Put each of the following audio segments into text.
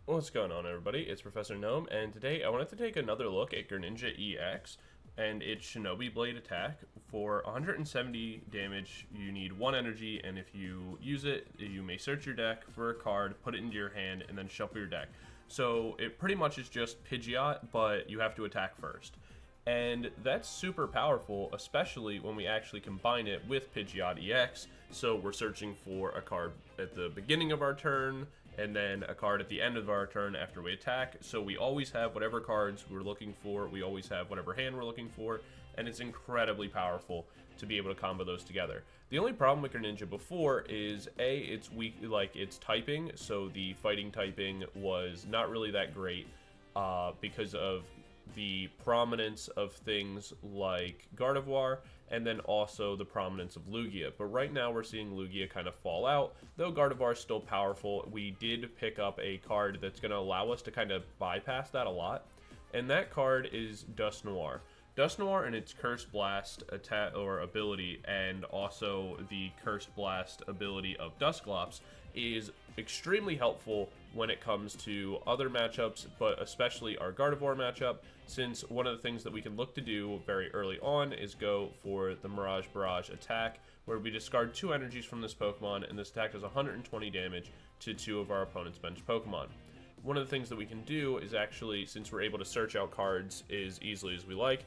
What's going on, everybody? It's Professor Gnome, and today I wanted to take another look at Greninja EX and its Shinobi Blade attack. For 170 damage, you need 1 energy, and if you use it, you may search your deck for a card, put it into your hand, and then shuffle your deck. So it pretty much is just Pidgeot, but you have to attack first. And that's super powerful, especially when we actually combine it with Pidgeot EX. So we're searching for a card at the beginning of our turn, and then a card at the end of our turn after we attack. So we always have whatever cards we're looking for, we always have whatever hand we're looking for, and it's incredibly powerful to be able to combo those together. The only problem with Greninja before is it's weak, like its typing, so the fighting typing was not really that great because of the prominence of things like Gardevoir, and then also the prominence of Lugia. But right now we're seeing Lugia kind of fall out, though Gardevoir is still powerful. We did pick up a card that's going to allow us to kind of bypass that a lot, and that card is Dusknoir. Dusknoir and its Cursed Blast attack or ability, and also the Cursed Blast ability of Dusclops, is extremely helpful when it comes to other matchups, but especially our Gardevoir matchup, since one of the things that we can look to do very early on is go for the Mirage Barrage attack, where we discard 2 energies from this Pokemon, and this attack does 120 damage to 2 of our opponent's bench Pokemon. One of the things that we can do is actually, since we're able to search out cards as easily as we like,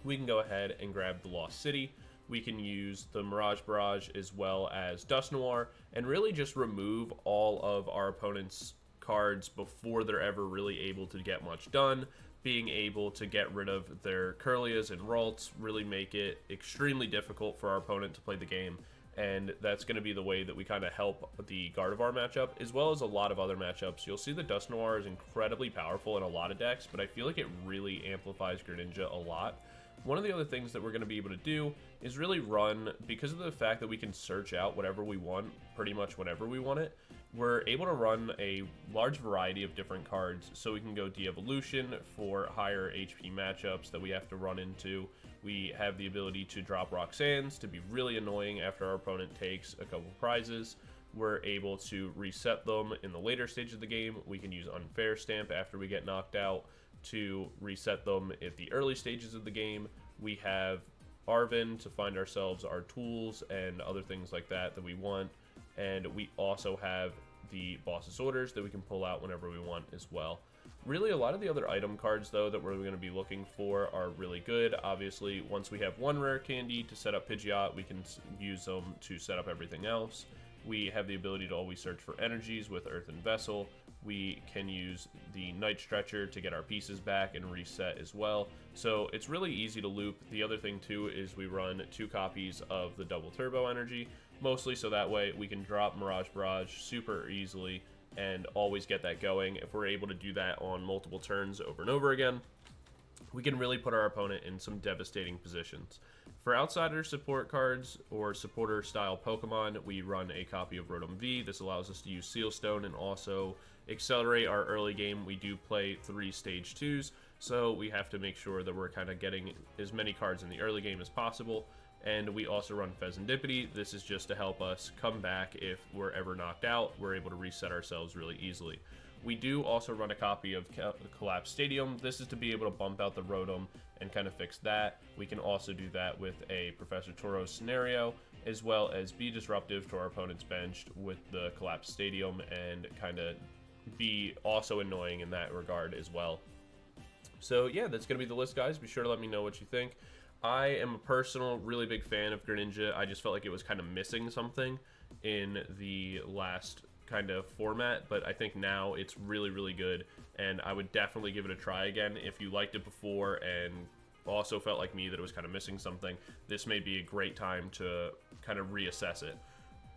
we can go ahead and grab the Lost City. We can use the Mirage Barrage as well as Dusknoir, and really just remove all of our opponent's cards before they're ever really able to get much done. Being able to get rid of their Kirlias and Ralts really make it extremely difficult for our opponent to play the game, and that's going to be the way that we kind of help the Gardevoir matchup, as well as a lot of other matchups. You'll see the Dusknoir is incredibly powerful in a lot of decks, but I feel like it really amplifies Greninja a lot. One of the other things that we're going to be able to do is really run, because of the fact that we can search out whatever we want pretty much whenever we want it, we're able to run a large variety of different cards. So we can go Devolution for higher HP matchups that we have to run into. We have the ability to drop Roxannes to be really annoying after our opponent takes a couple prizes. We're able to reset them in the later stage of the game. We can use Unfair Stamp after we get knocked out to reset them at the early stages of the game. We have Arven to find ourselves our tools and other things like that that we want, and we also have the boss's orders that we can pull out whenever we want as well. Really, a lot of the other item cards though that we're going to be looking for are really good. Obviously, once we have 1 rare candy to set up Pidgeot, we can use them to set up everything else. We have the ability to always search for energies with Earthen Vessel. We can use the Night Stretcher to get our pieces back and reset as well. So it's really easy to loop. The other thing too is we run 2 copies of the Double Turbo energy, mostly so that way we can drop Mirage Barrage super easily and always get that going. If we're able to do that on multiple turns over and over again, we can really put our opponent in some devastating positions. For outsider support cards or supporter style Pokemon, we run a copy of Rotom V. This allows us to use Seal Stone and also accelerate our early game. We do play 3 stage 2s, so we have to make sure that we're kind of getting as many cards in the early game as possible. And we also run Fezandipiti. This is just to help us come back if we're ever knocked out. We're able to reset ourselves really easily. We do also run a copy of Collapsed Stadium. This is to be able to bump out the Rotom and kind of fix that. We can also do that with a Professor Turo scenario, as well as be disruptive to our opponent's bench with the Collapsed Stadium and kind of be also annoying in that regard as well. So yeah, that's going to be the list, guys. Be sure to let me know what you think. I am a personal, really big fan of Greninja. I just felt like it was kind of missing something in the last kind of format, but I think now it's really, really good, and I would definitely give it a try again. If you liked it before and also felt like me that it was kind of missing something, this may be a great time to kind of reassess it.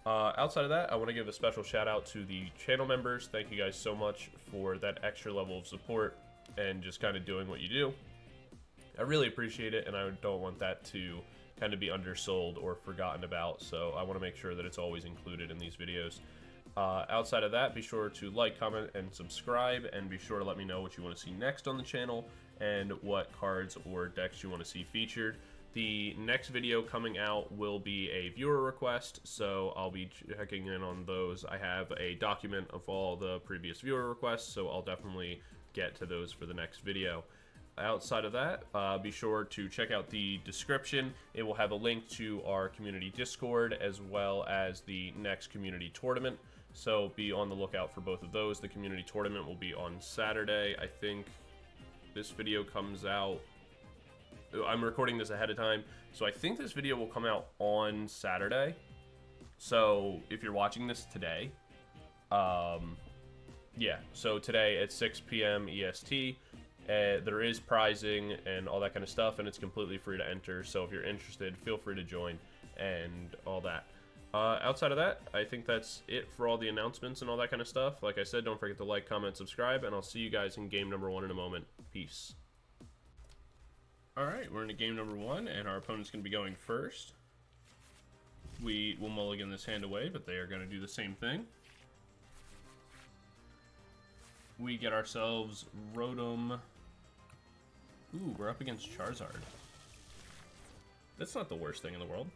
Outside of that, I want to give a special shout out to the channel members. Thank you guys so much for that extra level of support and just kind of doing what you do. I really appreciate it, and I don't want that to kind of be undersold or forgotten about, so I want to make sure that it's always included in these videos. Outside of that, be sure to like, comment, and subscribe, and be sure to let me know what you want to see next on the channel and what cards or decks you want to see featured. The next video coming out will be a viewer request, so I'll be checking in on those. I have a document of all the previous viewer requests, so I'll definitely get to those for the next video. Outside of that, be sure to check out the description. It will have a link to our community Discord as well as the next community tournament. So be on the lookout for both of those. The community tournament will be on Saturday. I think this video comes out... I'm recording this ahead of time, so I think this video will come out on Saturday. So if you're watching this today, yeah, so today at 6 p.m. EST, there is prizing and all that kind of stuff, and it's completely free to enter. So if you're interested, feel free to join and all that. Outside of that, I think that's it for all the announcements and all that kind of stuff. Like I said, don't forget to like, comment, subscribe, and I'll see you guys in game number 1 in a moment. Peace. Alright, we're into game number 1, and our opponent's going to be going first. We will mulligan this hand away, but they are going to do the same thing. We get ourselves Rotom. Ooh, we're up against Charizard. That's not the worst thing in the world.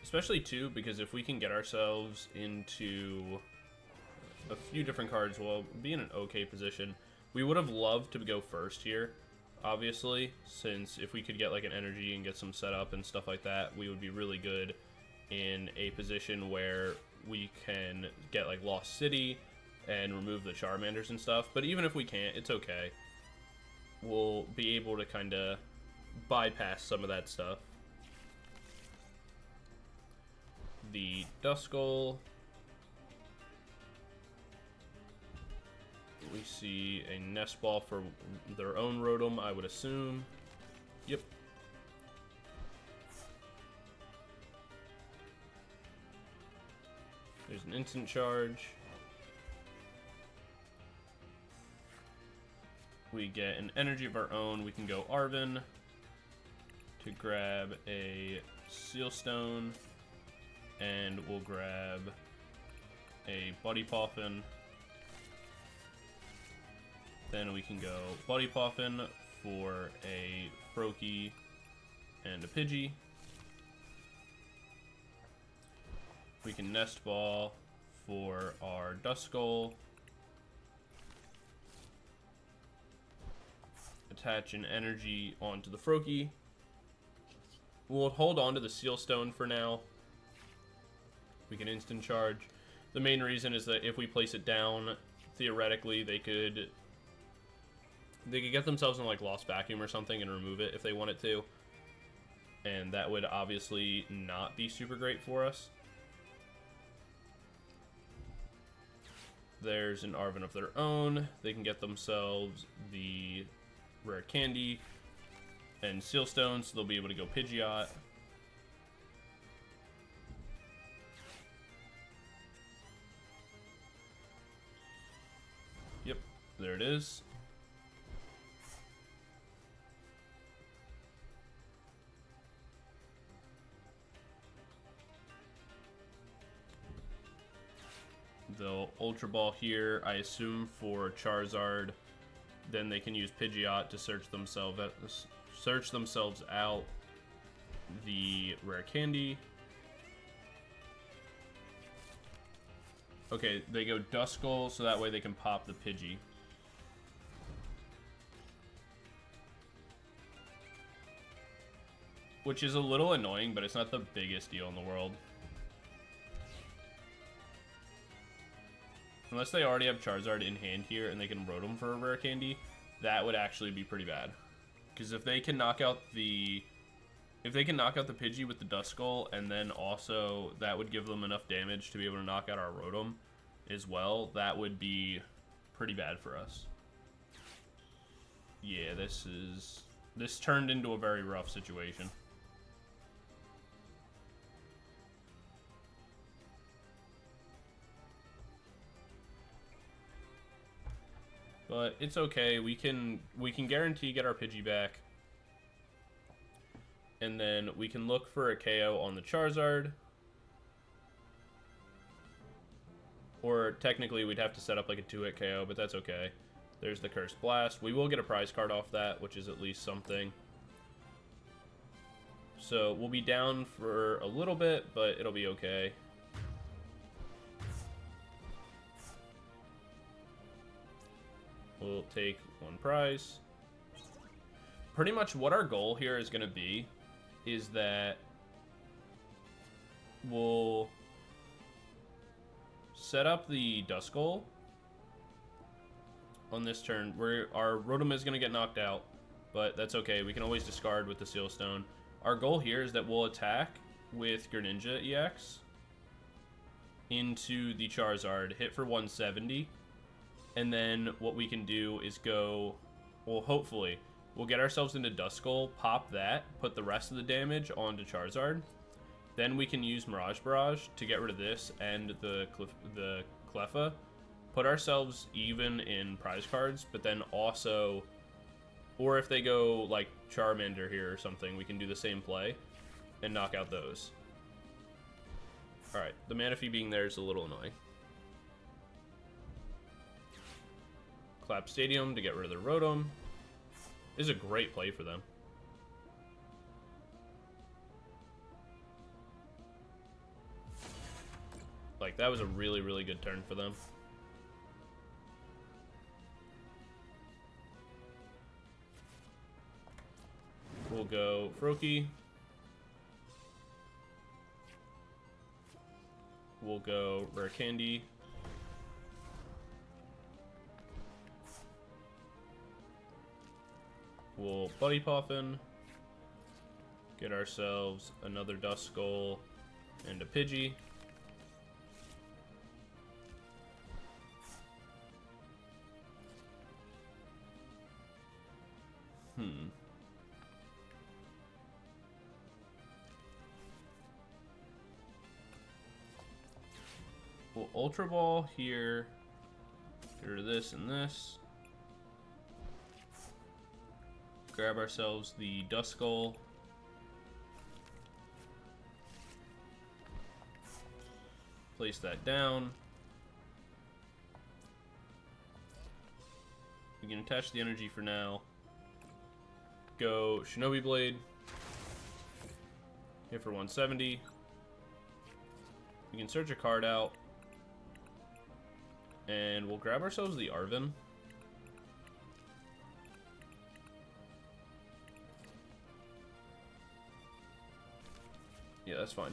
Especially, too, because if we can get ourselves into a few different cards, we'll be in an okay position. We would have loved to go first here, obviously, since if we could get like an energy and get some setup and stuff like that, we would be really good in a position where we can get like Lost City and remove the Charmanders and stuff. But even if we can't, it's okay. We'll be able to kind of bypass some of that stuff. The Duskull. We see a Nest Ball for their own Rotom, I would assume. Yep. There's an instant charge. We get an energy of our own. We can go Arven to grab a Seal Stone, and we'll grab a Buddy Poffin. Then we can go Buddy Poffin for a Froakie and a Pidgey. We can Nest Ball for our Duskull. Attach an energy onto the Froakie. We'll hold on to the Seal Stone for now. We can instant charge. The main reason is that if we place it down, theoretically they could get themselves in like Lost Vacuum or something and remove it if they wanted to. And that would obviously not be super great for us. There's an Arven of their own. They can get themselves the Rare Candy and Seal Stone, so they'll be able to go Pidgeot. Yep, there it is. They'll Ultra Ball here, I assume, for Charizard. Then they can use Pidgeot to search themselves out the Rare Candy. Okay, they go Duskull, so that way they can pop the Pidgey. Which is a little annoying, but it's not the biggest deal in the world. Unless they already have Charizard in hand here and they can Rotom for a Rare Candy, that would actually be pretty bad. Because if they can knock out the Pidgey with the Duskull, and then also that would give them enough damage to be able to knock out our Rotom as well, that would be pretty bad for us. Yeah, this turned into a very rough situation. But it's okay. We can guarantee get our Pidgey back. And then we can look for a KO on the Charizard. Or technically we'd have to set up like a 2-hit KO, but that's okay. There's the Cursed Blast. We will get a prize card off that, which is at least something. So we'll be down for a little bit, but it'll be okay. We'll take one prize. Pretty much what our goal here is going to be is that we'll set up the Duskull on this turn. Our Rotom is going to get knocked out, but that's okay. We can always discard with the Seal Stone. Our goal here is that we'll attack with Greninja EX into the Charizard, hit for 170, and then what we can do is go, well, hopefully, we'll get ourselves into Duskull, pop that, put the rest of the damage onto Charizard. Then we can use Mirage Barrage to get rid of this and the Cleffa, put ourselves even in prize cards, but then also, or if they go like Charmander here or something, we can do the same play and knock out those. Alright, the Manaphy being there is a little annoying. Collapsed Stadium to get rid of their Rotom. This is a great play for them. Like, that was a really, really good turn for them. We'll go Froakie. We'll go Rare Candy. We'll Buddy Poffin. Get ourselves another Duskull and a Pidgey. We'll Ultra Ball here. Get rid of this and this. Grab ourselves the Duskull. Place that down. We can attach the energy for now. Go Shinobi Blade. Hit for 170. We can search a card out. And we'll grab ourselves the Arven. Yeah, that's fine.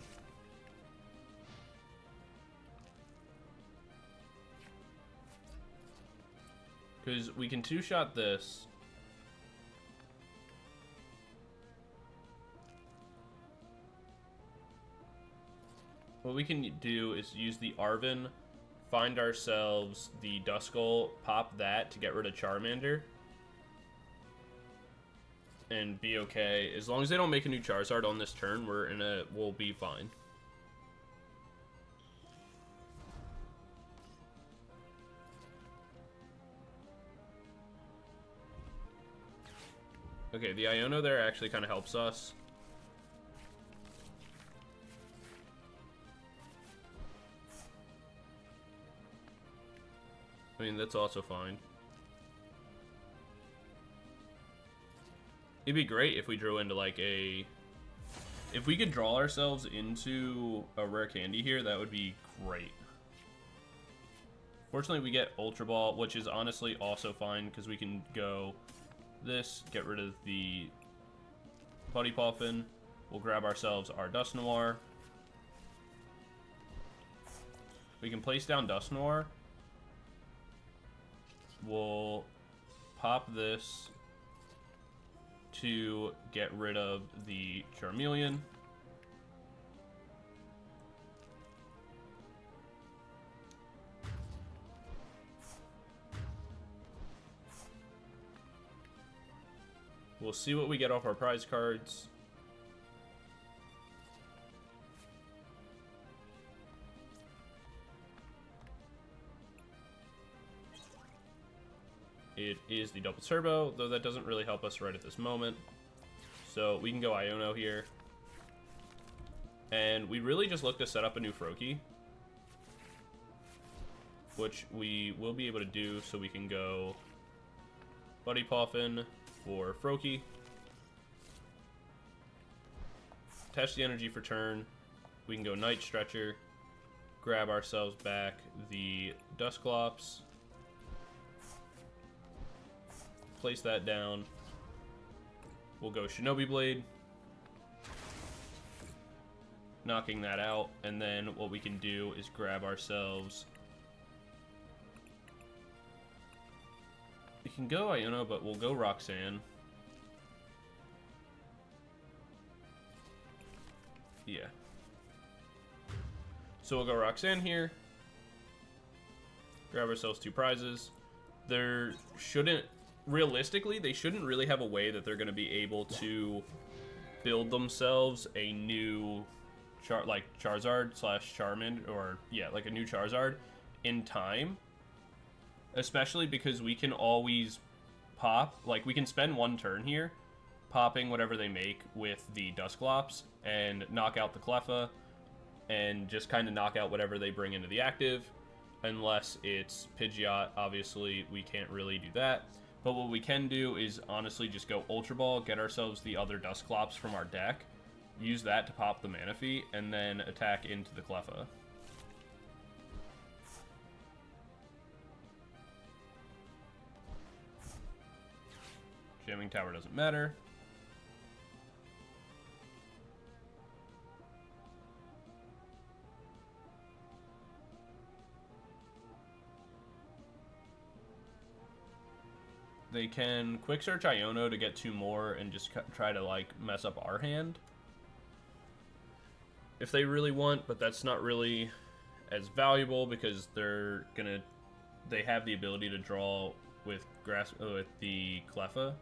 Because we can two-shot this. What we can do is use the Arven, find ourselves the Duskull, pop that to get rid of Charmander, and be okay. As long as they don't make a new Charizard on this turn, we'll be fine. Okay, the Iono there actually kind of helps us. I mean, that's also fine. It'd be great if we drew into like a... If we could draw ourselves into a Rare Candy here, that would be great. Fortunately, we get Ultra Ball, which is honestly also fine because we can go this, get rid of the Buddy Poffin. We'll grab ourselves our Dusknoir. We can place down Dusknoir. We'll pop this to get rid of the Charmeleon. We'll see what we get off our prize cards. It is the double turbo, though that doesn't really help us right at this moment. So we can go Iono here. And we really just look to set up a new Froakie, which we will be able to do, so we can go Buddy Poffin for Froakie. Test the energy for turn. We can go Night Stretcher. Grab ourselves back the Dusclops. Place that down. We'll go Shinobi Blade. Knocking that out. And then what we can do is grab ourselves... We can go Iono, but we'll go Roxanne. Yeah. So we'll go Roxanne here. Grab ourselves 2 prizes. There shouldn't... Realistically, they shouldn't really have a way that they're going to be able to build themselves a new... like Charizard / Charmander, or yeah, like a new Charizard in time. Especially because we can always pop, like we can spend 1 turn here popping whatever they make with the Dusclops and knock out the Cleffa and just kind of knock out whatever they bring into the active. Unless it's Pidgeot, obviously we can't really do that. But what we can do is honestly just go Ultra Ball, get ourselves the other Dusclops from our deck, use that to pop the Manaphy, and then attack into the Cleffa. Jamming Tower doesn't matter. They can quick search Iono to get 2 more and just try to like mess up our hand if they really want, but that's not really as valuable because they have the ability to draw with the Cleffa.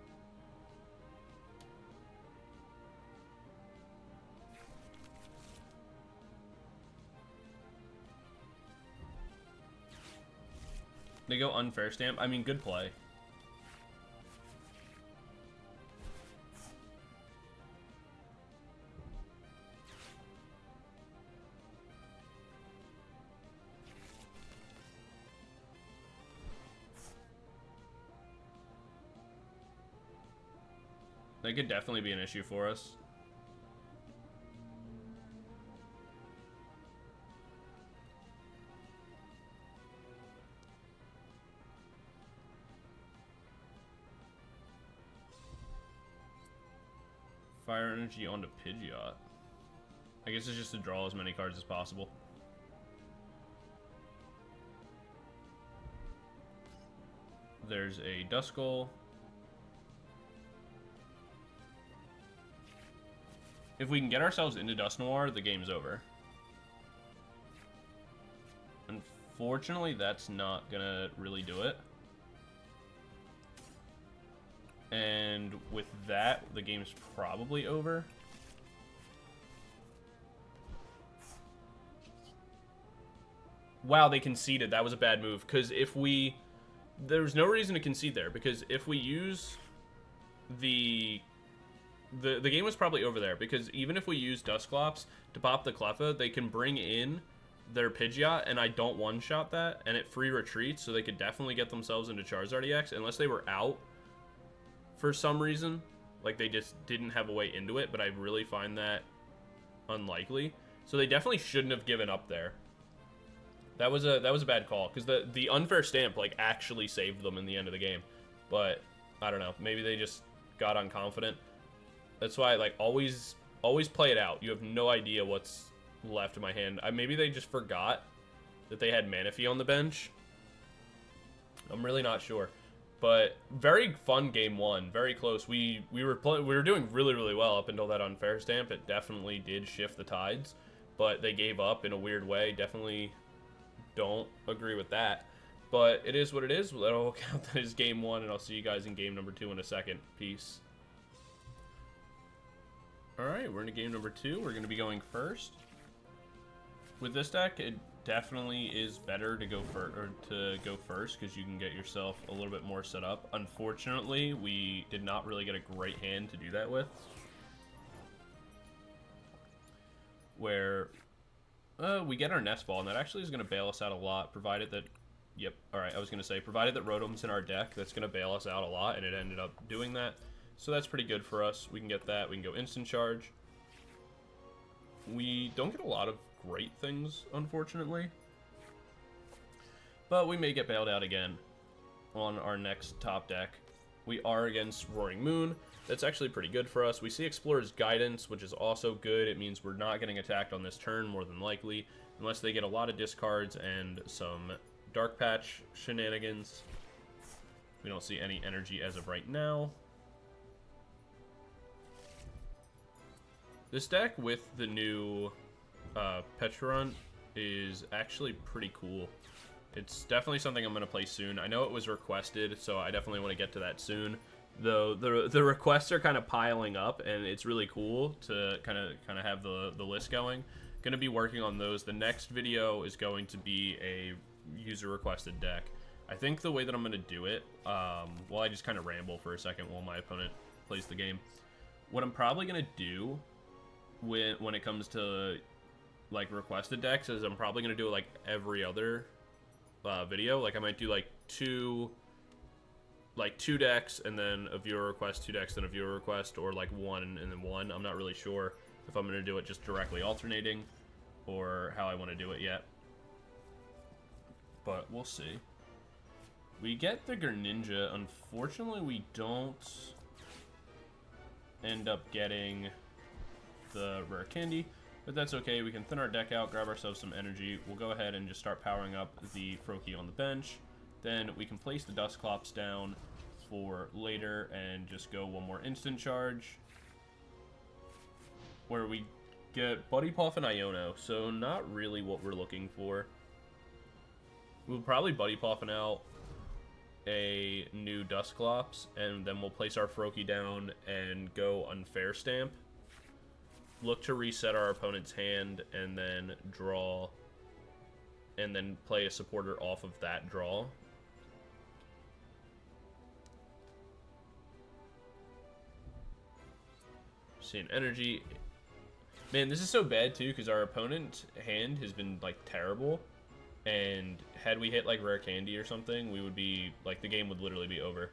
They go Unfair Stamp. I mean, good play. That could definitely be an issue for us. Fire energy onto Pidgeot. I guess it's just to draw as many cards as possible. There's a Duskull. If we can get ourselves into Dusknoir, the game's over. Unfortunately, that's not gonna really do it. And with that, the game's probably over. Wow, they conceded. That was a bad move. Because if we... There's no reason to concede there. Because if we use the game was probably over there. Because even if we use Dusclops to pop the Cleffa, they can bring in their Pidgeot, and I don't one-shot that. And it free retreats, so they could definitely get themselves into Charizard EX. Unless they were out for some reason. Like, they just didn't have a way into it. But I really find that unlikely. So they definitely shouldn't have given up there. That was a bad call, because the Unfair Stamp like actually saved them in the end of the game. But I don't know, maybe they just got unconfident. That's why, like, always play it out. You have no idea what's left in my hand. Maybe they just forgot that they had Manaphy on the bench. I'm really not sure. But very fun game 1, very close. We were doing really well up until that Unfair Stamp. It definitely did shift the tides, but they gave up in a weird way. Definitely don't agree with that, but it is what it is. That'll count that as game 1, and I'll see you guys in game number 2 in a second. Peace. Alright, we're in game number 2. We're going to be going first. With this deck, it definitely is better to go first, because you can get yourself a little bit more set up. Unfortunately, we did not really get a great hand to do that with. Where we get our Nest Ball, and that actually is going to bail us out a lot, provided that Yep. All right. I was going to say, provided that Rotom's in our deck, that's going to bail us out a lot, and it ended up doing that. So that's pretty good for us. We can get that. We can go instant charge. We don't get a lot of great things, unfortunately. But we may get bailed out again on our next top deck. We are against Roaring Moon. That's actually pretty good for us. We see Explorer's Guidance, which is also good. It means we're not getting attacked on this turn, more than likely, unless they get a lot of discards and some Dark Patch shenanigans. We don't see any energy as of right now. This deck with the new Petron is actually pretty cool. It's definitely something I'm going to play soon. I know it was requested, so I definitely want to get to that soon. Though the requests are kind of piling up, and it's really cool to kind of have the list going. Going to be working on those. The next video is going to be a user requested deck. I think the way that I'm going to do it, well, I just kind of ramble for a second while my opponent plays the game. What I'm probably going to do when it comes to like requested decks is I'm probably going to do it like every other video. Like I might do like two decks and then a viewer request, 2 decks then a viewer request, or like 1 and then 1. I'm not really sure if I'm going to do it just directly alternating or how I want to do it yet, but we'll see. We get the Greninja. Unfortunately, we don't end up getting the Rare Candy, but that's okay. We can thin our deck out, grab ourselves some energy. We'll go ahead and just start powering up the Froakie on the bench. Then we can place the Dusclops down for later and just go one more instant charge, where we get Buddy, Poffin, Iono. So not really what we're looking for. We'll probably Buddy Poffin out a new Dusclops, and then we'll place our Froakie down and go Unfair Stamp. Look to reset our opponent's hand, and then draw, and then play a supporter off of that draw. Seeing energy. Man, this is so bad too, because our opponent's hand has been like terrible, and had we hit like Rare Candy or something, we would be like, the game would literally be over.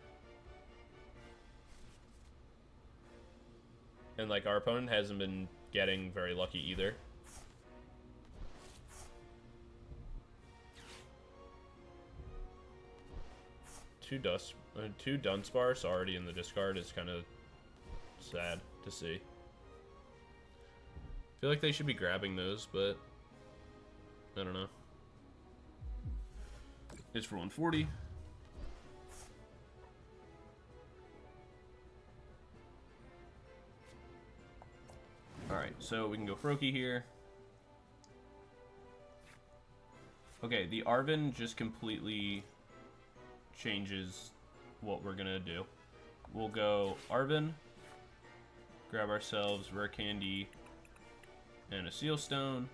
And like our opponent hasn't been getting very lucky either. Two Dunsparce already in the discard is kind of sad to see. I feel like they should be grabbing those, but I don't know. It's for 140. Alright, so we can go Froakie here. Okay, the Arven just completely changes what we're gonna do. We'll go Arven, grab ourselves Rare Candy and a Seal Stone.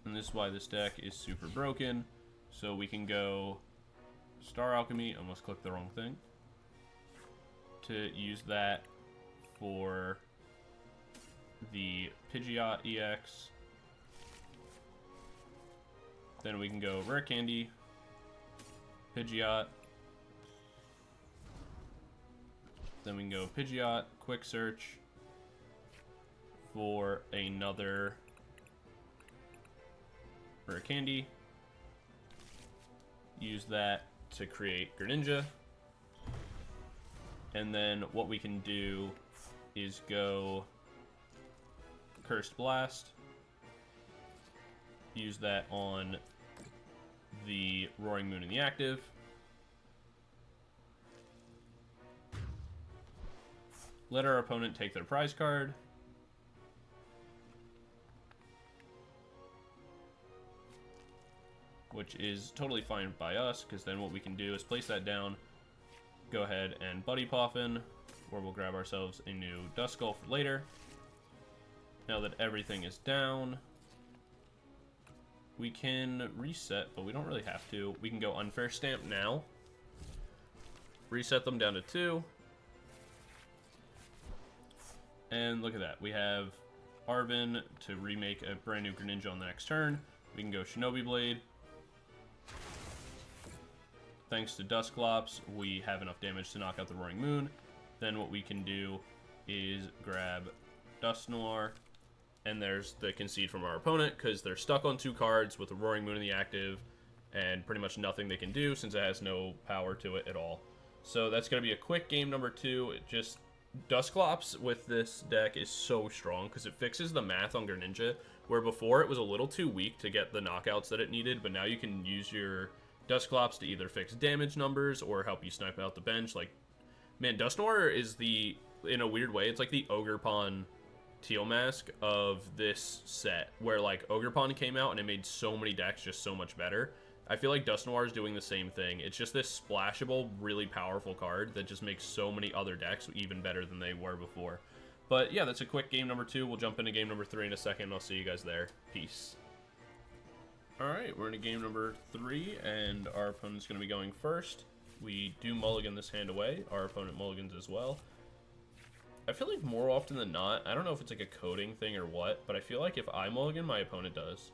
And this is why this deck is super broken. So we can go Star Alchemy, almost clicked the wrong thing, to use that for the Pidgeot EX. Then we can go Rare Candy, Pidgeot. Then we can go Pidgeot, Quick Search for another Rare Candy. Use that to create Greninja. And then what we can do is go Cursed Blast. Use that on the Roaring Moon in the active. Let our opponent take their prize card. Which is totally fine by us, because then what we can do is place that down, go ahead and Buddy Poffin, or we'll grab ourselves a new Duskull for later. Now that everything is down, we can reset, but we don't really have to. We can go Unfair Stamp now, reset them down to 2, and look at that. We have Arven to remake a brand new Greninja on the next turn. We can go Shinobi Blade, thanks to Dusclops, we have enough damage to knock out the Roaring Moon. Then what we can do is grab Dusknoir, and there's the concede from our opponent, because they're stuck on 2 cards with the Roaring Moon in the active, and pretty much nothing they can do since it has no power to it at all. So that's going to be a quick game number 2. It just, Dusclops with this deck is so strong, because it fixes the math on Greninja, where before it was a little too weak to get the knockouts that it needed, but now you can use your Dusclops to either fix damage numbers or help you snipe out the bench. Like, man, Dusknoir is the, in a weird way, it's like the Ogerpon Teal Mask of this set, where like Ogerpon came out and it made so many decks just so much better. I feel like Dusknoir is doing the same thing. It's just this splashable, really powerful card that just makes so many other decks even better than they were before. But yeah, that's a quick game number 2. We'll jump into game number 3 in a second. I'll see you guys there. Peace. Alright, we're in a game number 3, and our opponent's going to be going first. We do mulligan this hand away. Our opponent mulligans as well. I feel like more often than not, I don't know if it's like a coding thing or what, but I feel like if I mulligan, my opponent does.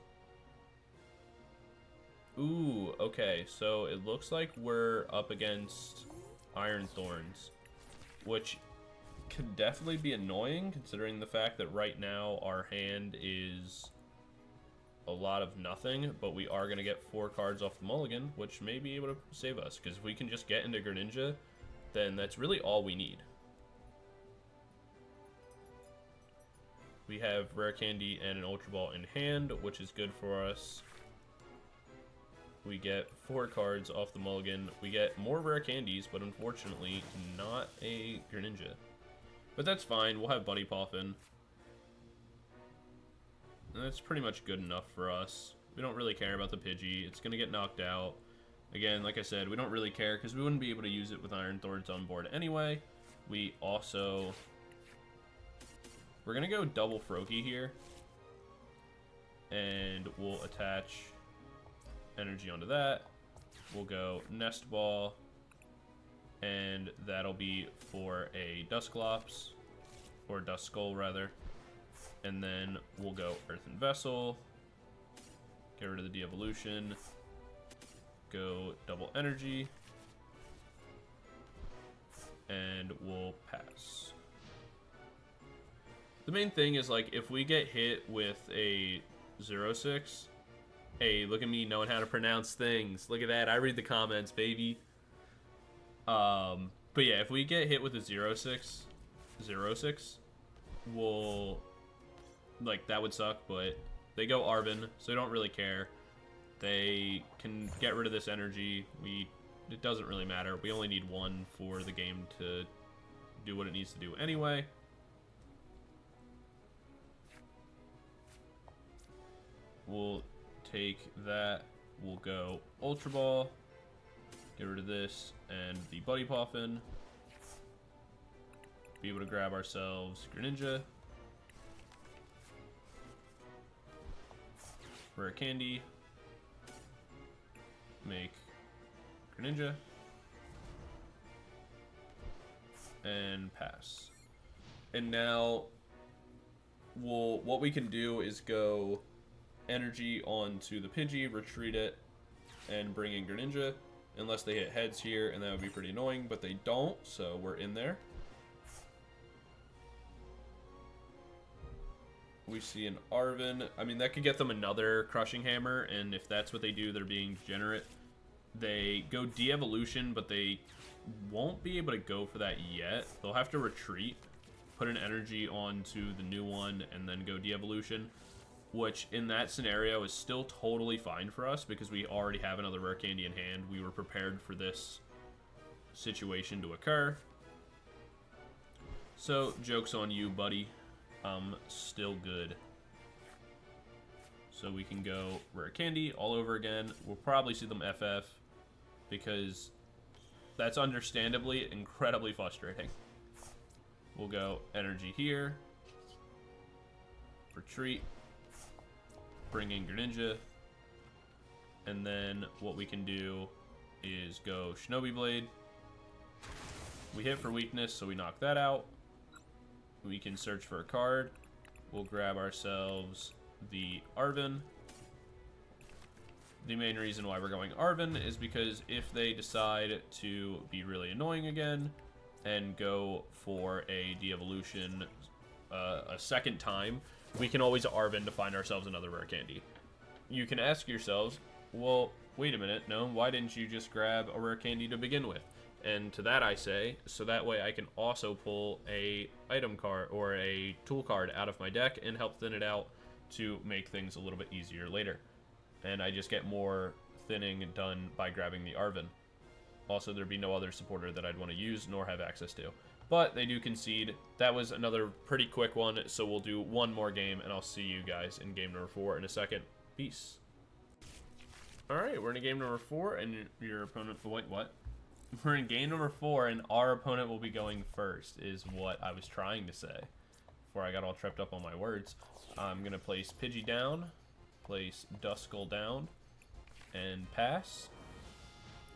Ooh, okay, so it looks like we're up against Iron Thorns, which could definitely be annoying considering the fact that right now our hand is a lot of nothing, but we are going to get 4 cards off the mulligan, which may be able to save us, because if we can just get into Greninja, then that's really all we need. We have Rare Candy and an Ultra Ball in hand, which is good for us. We get 4 cards off the mulligan. We get more Rare Candies, but unfortunately not a Greninja. But that's fine, we'll have Buddy Poffin. And that's pretty much good enough for us. We don't really care about the Pidgey, it's going to get knocked out. Again, like I said, we don't really care because we wouldn't be able to use it with Iron Thorns on board anyway. We also... We're going to go double Froakie here. And we'll attach energy onto that. We'll go Nest Ball. And that'll be for a Dusclops. Or Duskull, rather. And then we'll go Earthen Vessel. Get rid of the Devolution. Go double energy. And we'll pass. The main thing is, like, if we get hit with a 0-6, hey, look at me knowing how to pronounce things. Look at that. I read the comments, baby. But yeah, if we get hit with a 0-6, we'll, like, that would suck, but they go Arven, so I don't really care. They can get rid of this energy. It doesn't really matter. We only need 1 for the game to do what it needs to do anyway. We'll take that. We'll go Ultra Ball. Get rid of this and the Buddy Poffin. Be able to grab ourselves Greninja. Rare Candy. Make Greninja. And pass. And now what we can do is go energy onto the Pidgey, retreat it, and bring in Greninja. Unless they hit heads here, and that would be pretty annoying, but they don't, so we're in there. We see an Arven. I mean, that could get them another Crushing Hammer, and if that's what they do, they're being degenerate. They go De-Evolution, but they won't be able to go for that yet. They'll have to retreat, put an energy onto the new one, and then go De-Evolution, which in that scenario is still totally fine for us because we already have another Rare Candy in hand. We were prepared for this situation to occur. So, joke's on you, buddy. Still good. So we can go Rare Candy all over again. We'll probably see them FF because that's understandably incredibly frustrating. We'll go energy here. Retreat. Bring in Greninja. And then what we can do is go Shinobi Blade. We hit for weakness, so we knock that out. We can search for a card. We'll grab ourselves the Arven. the main reason why we're going Arven is because if they decide to be really annoying again and go for a de-evolution a second time, we can always Arven to find ourselves another rare candy. You can ask yourselves, well, wait a minute, Gnome, why didn't you just grab a rare candy to begin with? And to that I say, so that way I can also pull a item card or a tool card out of my deck and help thin it out to make things a little bit easier later. And I just get more thinning done by grabbing the Arven. Also, there'd be no other supporter that I'd want to use nor have access to. But they do concede. That was another pretty quick one, so we'll do one more game, and I'll see you guys in game number 4 in a second. Peace. Alright, we're in game number 4, and your opponent... Wait, what? We're in game number 4, and our opponent will be going first, is what I was trying to say before I got all tripped up on my words. I'm going to place Pidgey down, place Duskull down, and pass.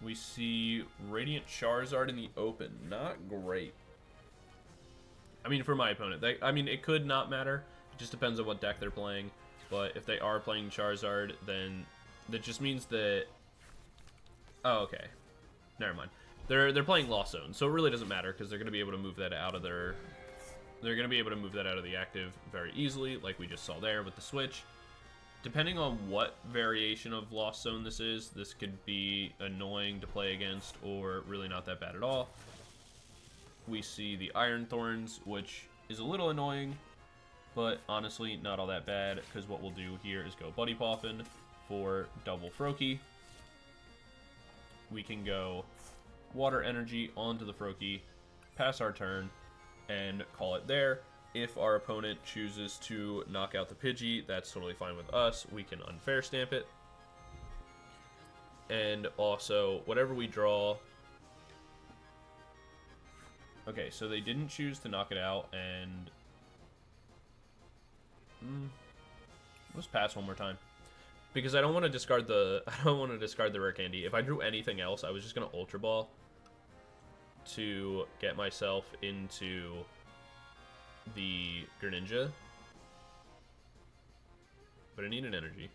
We see Radiant Charizard in the open. Not great. I mean, for my opponent. I mean, it could not matter. It just depends on what deck they're playing. But if they are playing Charizard, then that just means that... Oh, okay. Never mind. They're playing Lost Zone, so it really doesn't matter because they're going to be able to move that out of their... They're going to be able to move that out of the active very easily, like we just saw there with the switch. Depending on what variation of Lost Zone this is, this could be annoying to play against or really not that bad at all. We see the Iron Thorns, which is a little annoying, but honestly not all that bad because what we'll do here is go Buddy Poffin for double Froakie. We can go Water Energy onto the Froakie, pass our turn, and call it there. If our opponent chooses to knock out the Pidgey, that's totally fine with us. We can Unfair Stamp it. And also, whatever we draw... Okay, so they didn't choose to knock it out, and... Let's pass one more time. Because I don't want to discard the... I don't want to discard the Rare Candy. If I drew anything else, I was just going to Ultra Ball to get myself into the Greninja. But I need an energy.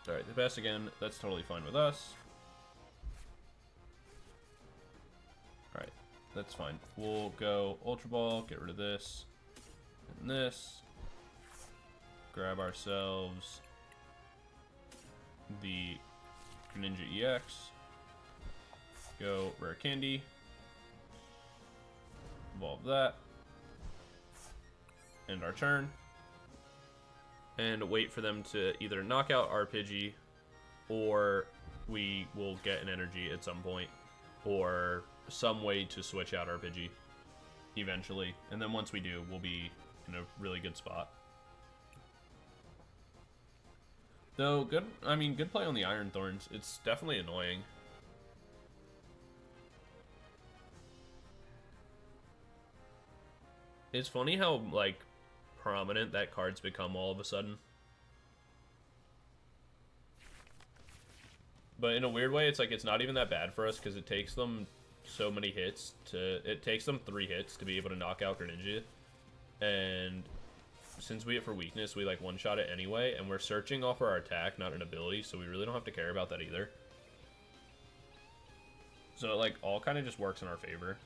Alright, the pass again. That's totally fine with us. Alright, that's fine. We'll go Ultra Ball, get rid of this, and this. Grab ourselves the Greninja EX. Go Rare Candy. Evolve that. End our turn. And wait for them to either knock out our Pidgey, or we will get an energy at some point, or some way to switch out our Pidgey eventually. And then once we do, we'll be in a really good spot. Though, good play on the Iron Thorns. It's definitely annoying. It's funny how, like, prominent that card's become all of a sudden. But in a weird way, it's like it's not even that bad for us because it takes them so many hits to... It takes them 3 hits to be able to knock out Greninja. And since we hit for weakness, we like one-shot it anyway, and we're searching off our attack, not an ability, so we really don't have to care about that either. So it like all kind of just works in our favor.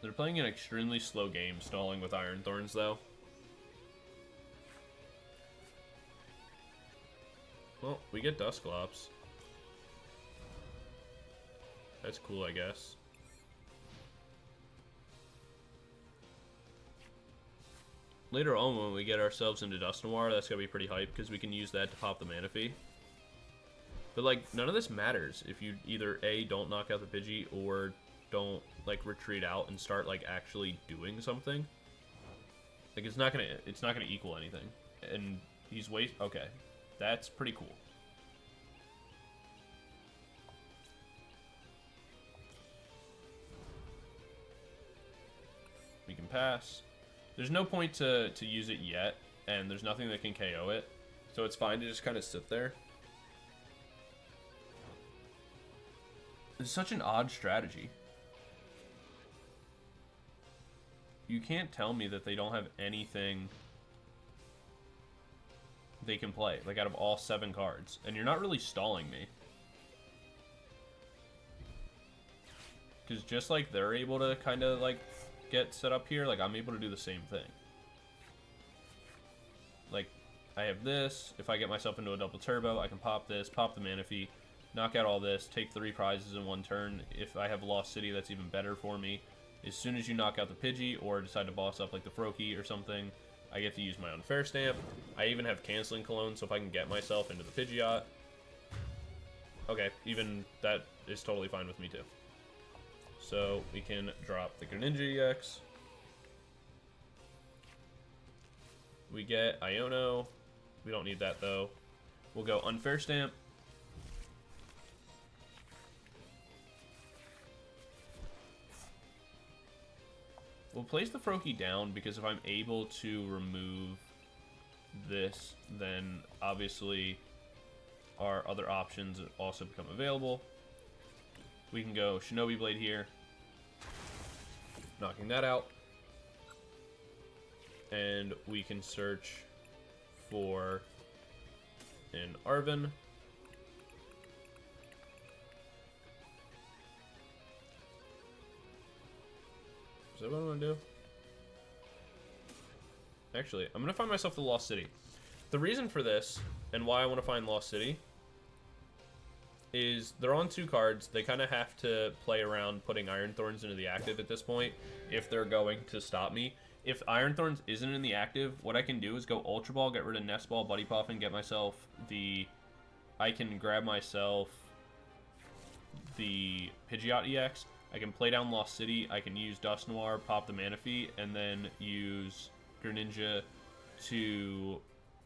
They're playing an extremely slow game, stalling with Iron Thorns, though. Well, we get Dusclops. That's cool, I guess. Later on, when we get ourselves into Dusknoir, that's gonna be pretty hype, because we can use that to pop the Manaphy. But, like, none of this matters if you either A, don't knock out the Pidgey, or don't, like, retreat out and start, like, actually doing something. Like, it's not gonna equal anything. And he's okay. That's pretty cool. We can pass. There's no point to use it yet, and there's nothing that can KO it. So it's fine to just kind of sit there. It's such an odd strategy. You can't tell me that they don't have anything they can play, like out of all 7 cards. And you're not really stalling me. Because just like they're able to kind of like get set up here, like I'm able to do the same thing. Like I have this. If I get myself into a double turbo, I can pop this, pop the Manaphy, knock out all this, take 3 prizes in 1 turn. If I have Lost City, that's even better for me. As soon as you knock out the Pidgey or decide to boss up like the Froakie or something, I get to use my Unfair Stamp. I even have Canceling Cologne, so if I can get myself into the Pidgeot, okay, even that is totally fine with me too. So we can drop the Greninja EX. We get Iono. We don't need that though. We'll go Unfair Stamp. We'll place the Froakie down because if I'm able to remove this, then obviously our other options also become available. We can go Shinobi Blade here, knocking that out. And we can search for an Arven. Is that what I want to do? Actually, I'm going to find myself the Lost City. The reason for this, and why I want to find Lost City, is they're on 2 cards. They kind of have to play around putting Iron Thorns into the active at this point if they're going to stop me. If Iron Thorns isn't in the active, what I can do is go Ultra Ball, get rid of Nest Ball, Buddy Poffin, get myself the... I can grab myself the Pidgeot EX. I can play down Lost City, I can use Dusknoir, pop the Manaphy, and then use Greninja to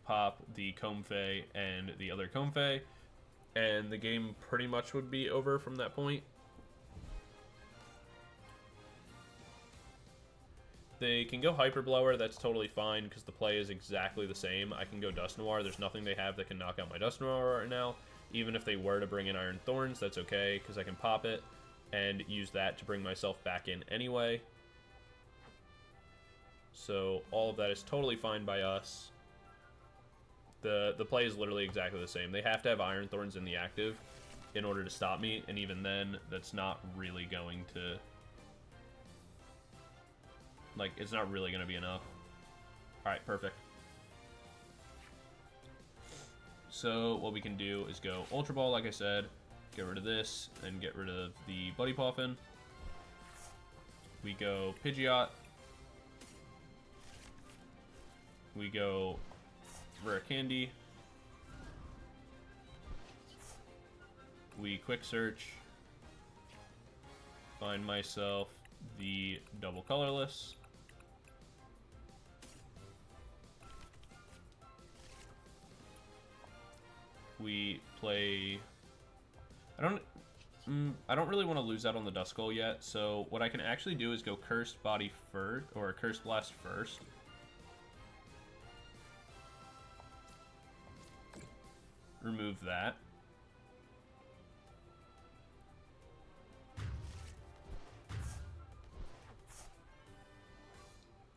pop the Comfey and the other Comfey, and the game pretty much would be over from that point. They can go Hyper Blower, that's totally fine because the play is exactly the same. I can go Dusknoir, there's nothing they have that can knock out my Dusknoir right now. Even if they were to bring in Iron Thorns, that's okay because I can pop it and use that to bring myself back in anyway. So all of that is totally fine by us. The play is literally exactly the same. They have to have Iron Thorns in the active in order to stop me, and even then, that's not really going to... like, it's not really going to be enough. Alright, perfect. So what we can do is go Ultra Ball, like I said, get rid of this, and get rid of the Buddy Poffin. We go Pidgeot. We go Rare Candy. We quick search. Find myself the double colorless. We play... I don't really want to lose out on the Duskull yet, so what I can actually do is go Cursed Body first, or Cursed Blast first. Remove that.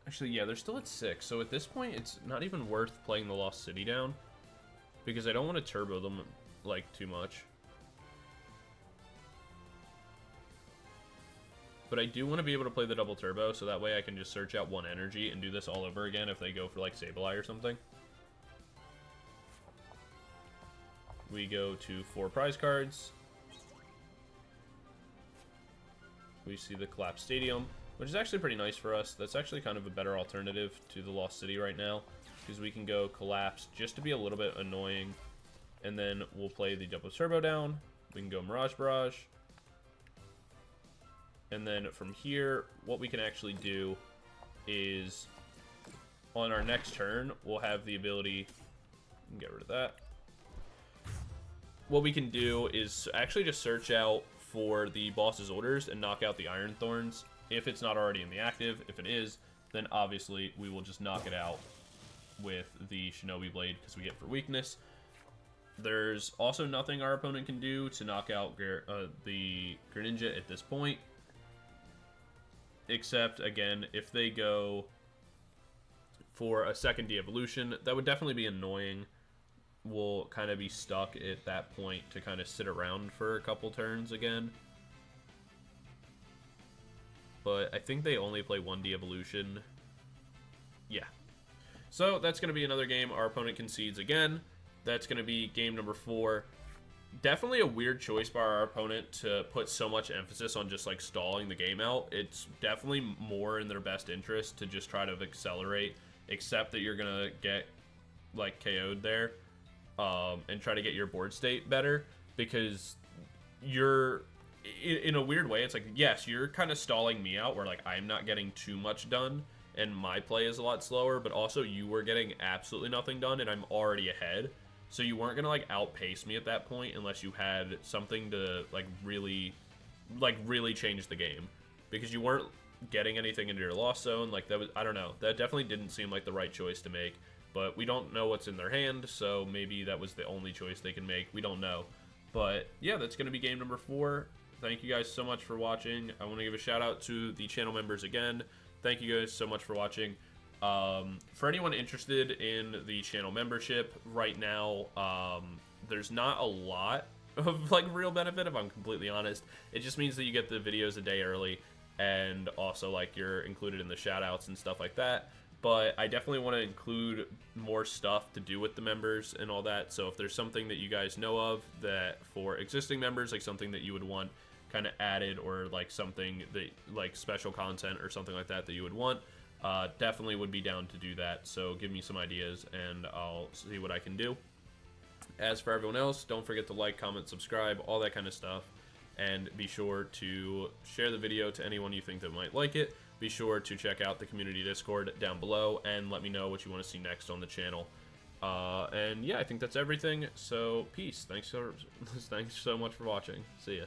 Actually, yeah, they're still at 6, so at this point, it's not even worth playing the Lost City down, because I don't want to turbo them, like, too much. But I do want to be able to play the double turbo, so that way I can just search out 1 energy and do this all over again if they go for, like, Sableye or something. We go to 4 prize cards. We see the Collapsed Stadium, which is actually pretty nice for us. That's actually kind of a better alternative to the Lost City right now, because we can go Collapse just to be a little bit annoying, and then we'll play the double turbo down. We can go Mirage Barrage. And then from here, what we can actually do is, on our next turn, we'll have the ability, get rid of that. What we can do is actually just search out for the boss's orders and knock out the Iron Thorns. If it's not already in the active, if it is, then obviously we will just knock it out with the Shinobi Blade because we get for weakness. There's also nothing our opponent can do to knock out the Greninja at this point. Except, again, if they go for a second de-evolution, that would definitely be annoying. We'll kind of be stuck at that point to kind of sit around for a couple turns again. But I think they only play one de-evolution. Yeah. So that's going to be another game. Our opponent concedes again. That's going to be game number 4. Definitely a weird choice by our opponent to put so much emphasis on just like stalling the game out. It's definitely more in their best interest to just try to accelerate, except that you're gonna get like KO'd there, and try to get your board state better, because you're in a weird way. It's like, yes, you're kind of stalling me out where like I'm not getting too much done and my play is a lot slower, but also you were getting absolutely nothing done and I'm already ahead. So you weren't gonna like outpace me at that point unless you had something to really change the game, because you weren't getting anything into your loss zone. Like that was, I don't know, that definitely didn't seem like the right choice to make. But we don't know what's in their hand, so maybe that was the only choice they can make. We don't know. But yeah, that's gonna be game number 4. Thank you guys so much for watching. I want to give a shout out to the channel members again. Thank you guys so much for watching. For anyone interested in the channel membership right now, there's not a lot of like real benefit, if I'm completely honest. It just means that you get the videos a day early, and also like you're included in the shout outs and stuff like that. But I definitely want to include more stuff to do with the members and all that. So if there's something that you guys know of that for existing members, like something that you would want kind of added, or like something that like special content or something like that that you would want, definitely would be down to do that. So give me some ideas and I'll see what I can do. As for everyone else, don't forget to like, comment, subscribe, all that kind of stuff. And be sure to share the video to anyone you think that might like it. Be sure to check out the community Discord down below and let me know what you want to see next on the channel. And yeah, I think that's everything. So peace. Thanks so much for watching. See ya.